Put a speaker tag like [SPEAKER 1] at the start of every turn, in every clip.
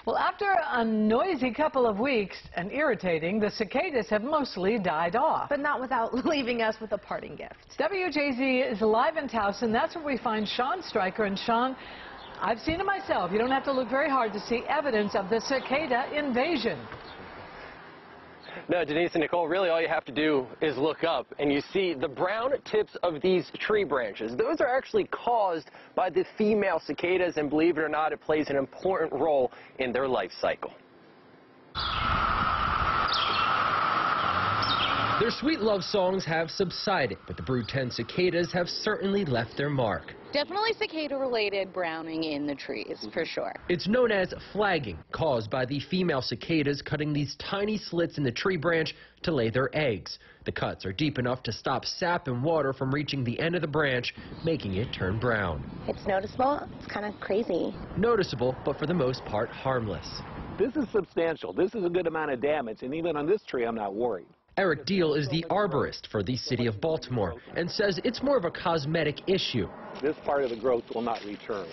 [SPEAKER 1] Well, after a noisy couple of weeks and irritating, the cicadas have mostly died off.
[SPEAKER 2] But not without leaving us with a parting gift.
[SPEAKER 1] WJZ is live in Towson. That's where we find Sean Stryker. And Sean, I've seen it myself. You don't have to look very hard to see evidence of the cicada invasion.
[SPEAKER 3] No, Denise and Nicole, really all you have to do is look up and you see the brown tips of these tree branches. Those are actually caused by the female cicadas, and believe it or not, it plays an important role in their life cycle.
[SPEAKER 4] Their sweet love songs have subsided, but the Brood 10 cicadas have certainly left their mark.
[SPEAKER 5] Definitely cicada-related browning in the trees, for sure.
[SPEAKER 4] It's known as flagging, caused by the female cicadas cutting these tiny slits in the tree branch to lay their eggs. The cuts are deep enough to stop sap and water from reaching the end of the branch, making it turn brown.
[SPEAKER 6] It's noticeable. It's kind of crazy.
[SPEAKER 4] Noticeable, but for the most part harmless.
[SPEAKER 7] This is substantial. This is a good amount of damage, and even on this tree, I'm not worried.
[SPEAKER 4] Eric Deal is the arborist for the city of Baltimore and says it's more of a cosmetic issue.
[SPEAKER 7] This part of the growth will not return.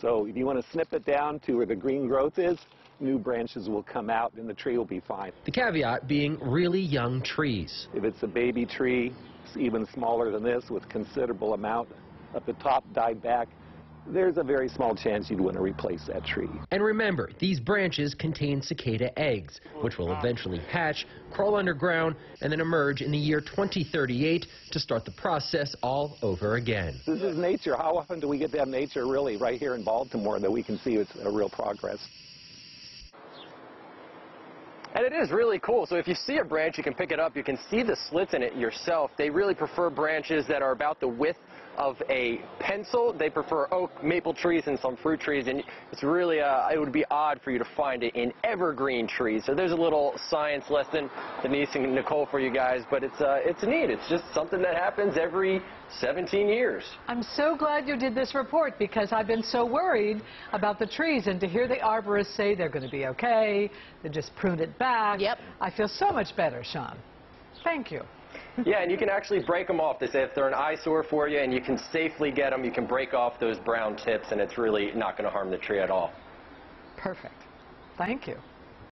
[SPEAKER 7] So if you want to snip it down to where the green growth is, new branches will come out and the tree will be fine.
[SPEAKER 4] The caveat being really young trees.
[SPEAKER 7] If it's a baby tree, it's even smaller than this with considerable amount at the top died back, there's a very small chance you'd want to replace that tree.
[SPEAKER 4] And remember, these branches contain cicada eggs, which will eventually hatch, crawl underground, and then emerge in the year 2038 to start the process all over again.
[SPEAKER 7] This is nature. How often do we get to have nature really right here in Baltimore that we can see it's a real progress?
[SPEAKER 3] And it is really cool. So if you see a branch, you can pick it up. You can see the slits in it yourself. They really prefer branches that are about the width of a pencil. They prefer oak, maple trees, and some fruit trees. And it's really, it would be odd for you to find it in evergreen trees. So there's a little science lesson, Denise and Nicole, for you guys. But it's neat. It's just something that happens every 17 years.
[SPEAKER 1] I'm so glad you did this report because I've been so worried about the trees, and to hear the arborists say they're going to be okay, they just pruned it back.
[SPEAKER 5] Yep.
[SPEAKER 1] I feel so much better, Sean. Thank you.
[SPEAKER 3] Yeah, and you can actually break them off. They say if they're an eyesore for you and you can safely get them, you can break off those brown tips and it's really not going to harm the tree at all.
[SPEAKER 1] Perfect. Thank you.